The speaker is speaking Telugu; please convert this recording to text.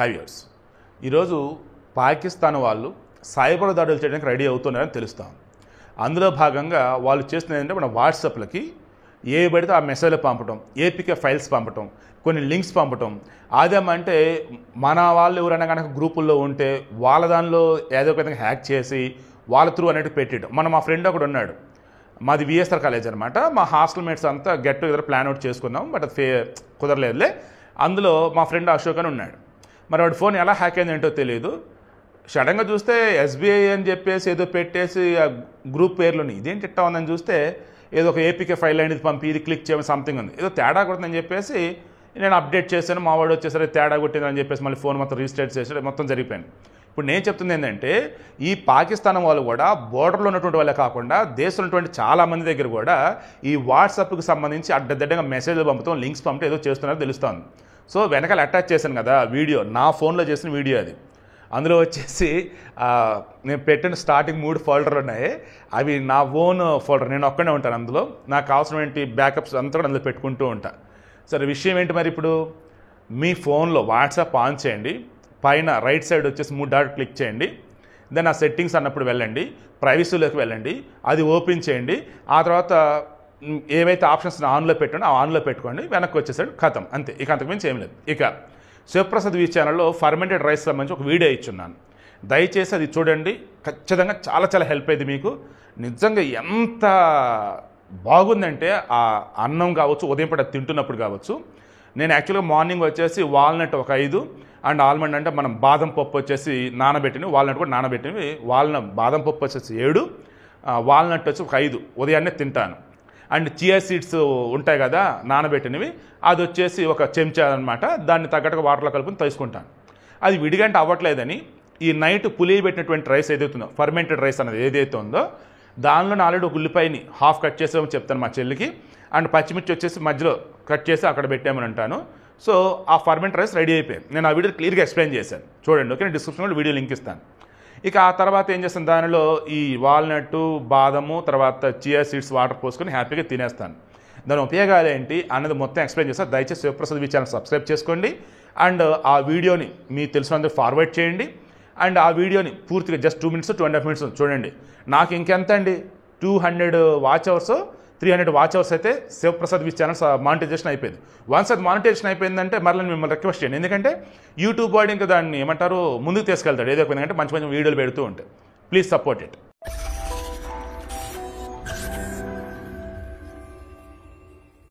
హాయ్ వ్యూవర్స్, ఈరోజు పాకిస్తాన్ వాళ్ళు సైబర్ దాడులు చేయడానికి రెడీ అవుతున్నారని తెలుస్తాం. అందులో భాగంగా వాళ్ళు చేస్తున్నది ఏంటంటే మన వాట్సాప్లకి ఏ పడితే ఆ మెసేజ్లు పంపటం, ఏపీకే ఫైల్స్ పంపటం, కొన్ని లింక్స్ పంపటం. అదేమంటే మన వాళ్ళు ఎవరైనా కనుక గ్రూపుల్లో ఉంటే వాళ్ళ దానిలో ఏదో ఒక విధంగా హ్యాక్ చేసి వాళ్ళ త్రూ అనేది పెట్టడం. మా ఫ్రెండ్ ఒకడు ఉన్నాడు, మాది విఎస్ఆర్ కాలేజ్ అనమాట. మా హాస్టల్ మేట్స్ అంతా గెట్ టుగెదర్ ప్లాన్ అవుట్ చేసుకున్నాం, బట్ అది కుదరలేదులే. అందులో మా ఫ్రెండ్ అశోక్ అని ఉన్నాడు. మరి వాడి ఫోన్ ఎలా హ్యాక్ అయింది ఏంటో తెలియదు. సడన్గా చూస్తే ఎస్బీఐ అని చెప్పేసి ఏదో పెట్టేసి ఆ గ్రూప్ పేర్లోని ఇదేంటి ఇట్టా ఉందని చూస్తే ఏదో ఒక ఏపీకే ఫైల్ అనేది పంపి ఇది క్లిక్ చేయమని సంథింగ్ ఉంది, ఏదో తేడా కొడుతుందని చెప్పేసి నేను అప్డేట్ చేశాను. మా వాడు వచ్చేసరి తేడా కొట్టిందని చెప్పేసి మళ్ళీ ఫోన్ మొత్తం రీస్టార్ట్ చేసి మొత్తం జరిగిపోయింది. ఇప్పుడు నేను చెప్తుంది ఏంటంటే ఈ పాకిస్తాన్ వాళ్ళు కూడా బోర్డర్లో ఉన్నటువంటి వాళ్ళే కాకుండా దేశంలో ఉన్నటువంటి చాలామంది దగ్గర కూడా ఈ వాట్సాప్కి సంబంధించి అడ్డదిడ్డంగా మెసేజ్లు పంపుతాం, లింక్స్ పంపితే ఏదో చేస్తున్నారో తెలుస్తుంది. సో వెనకాల అటాచ్ చేశాను కదా వీడియో, నా ఫోన్లో చేసిన వీడియో అది. అందులో వచ్చేసి నేను పెట్టిన స్టార్టింగ్ 3 ఫోల్డర్లు ఉన్నాయి, అవి నా ఓన్ ఫోల్డర్, నేను ఒక్కడే ఉంటాను అందులో. నాకు కావాల్సినటువంటి బ్యాకప్స్ అంతా కూడా అందులో పెట్టుకుంటూ ఉంటాను. సరే, విషయం ఏంటి మరి, ఇప్పుడు మీ ఫోన్లో వాట్సాప్ ఆన్ చేయండి, పైన రైట్ సైడ్ వచ్చేసి 3 డాట్ క్లిక్ చేయండి, దెన్ ఆ సెట్టింగ్స్ అన్నప్పుడు వెళ్ళండి, ప్రైవసీలోకి వెళ్ళండి, అది ఓపెన్ చేయండి. ఆ తర్వాత ఏవైతే ఆప్షన్స్ ఆన్లో పెట్టానో ఆ ఆన్లో పెట్టుకోండి, వెనక్కి వచ్చేసాడు, ఖతం, అంతే. ఇక అంతకుమించి ఏం లేదు. ఇక శివప్రసాద్ వి ఛానల్లో ఫర్మెంటెడ్ రైస్ సంబంధించి ఒక వీడియో ఇచ్చున్నాను, దయచేసి అది చూడండి. ఖచ్చితంగా చాలా చాలా హెల్ప్ అయింది మీకు. నిజంగా ఎంత బాగుందంటే ఆ అన్నం కావచ్చు, ఉదయం పూట తింటున్నప్పుడు కావచ్చు. నేను యాక్చువల్గా మార్నింగ్ వచ్చేసి వాల్నట్ ఒక 5 అండ్ ఆల్మండ్ అంటే మనం బాదం పప్పు వచ్చేసి నానబెట్టినవి, వాల్నట్ కూడా నానబెట్టినవి. బాదం పప్పు వచ్చేసి 7, వాల్నట్ వచ్చి ఒక 5 ఉదయాన్నే తింటాను. అండ్ చియా సీడ్స్ ఉంటాయి కదా నానబెట్టినవి, అది వచ్చేసి ఒక చెంచా అనమాట, దాన్ని తగ్గట్టుగా వాటర్లో కలుపుకొని తీసుకుంటాను. అది విడిగంట అవ్వట్లేదని ఈ నైట్ పులియబెట్టినటువంటి రైస్ ఏదైతుందో, ఫర్మెంటెడ్ రైస్ అనేది ఏదైతే ఉందో, దానిలో ఆల్రెడీ ఒక ఉల్లిపాయని హాఫ్ కట్ చేసామని చెప్తాను మా చెల్లికి, అండ్ పచ్చిమిర్చి వచ్చేసి మధ్యలో కట్ చేసి అక్కడ పెట్టామని అంటాను. సో ఆ ఫర్మెంటెడ్ రైస్ రెడీ అయిపోయింది. నేను ఆ వీడియో క్లియర్గా ఎక్స్ప్లెయిన్ చేశాను, చూడండి. ఓకే, నేను డిస్క్రిప్షన్లో వీడియో లింక్ ఇస్తాను. ఇక ఆ తర్వాత ఏం చేస్తాను, దానిలో ఈ వాల్నట్టు, బాదము, తర్వాత చియా సీడ్స్ వాటర్ పోసుకొని హ్యాపీగా తినేస్తాను. దాని ఉపయోగాలు ఏంటి అన్నది మొత్తం ఎక్స్ప్లెయిన్ చేస్తాను. దయచేసి శివప్రసాద్ వి ఛానల్ సబ్స్క్రైబ్ చేసుకోండి, అండ్ ఆ వీడియోని మీ తెలిసినందుకు ఫార్వర్డ్ చేయండి. అండ్ ఆ వీడియోని పూర్తిగా జస్ట్ 2 minutes 2.5 minutes చూడండి. నాకు ఇంకెంత అండి, 200 వాచ్ అవర్స్ 300 వాచ్ అవర్స్ అయితే శివప్రసాద్ వి ఛానల్ మానిటైజేషన్ అయిపోయింది. వన్స్ అది మానిటైజేషన్ అయిపోయిందంటే మళ్ళీ మిమ్మల్ని రిక్వెస్ట్ చేయండి, ఎందుకంటే యూట్యూబ్ వాడు ఇంకా దాన్ని ఏమంటారు ముందుకు తీసుకెళ్తాడు ఏదో ఒక విధంగా, అంటే మంచి మంచి వీడియోలు పెడుతూ ఉంటాయి. Please support it.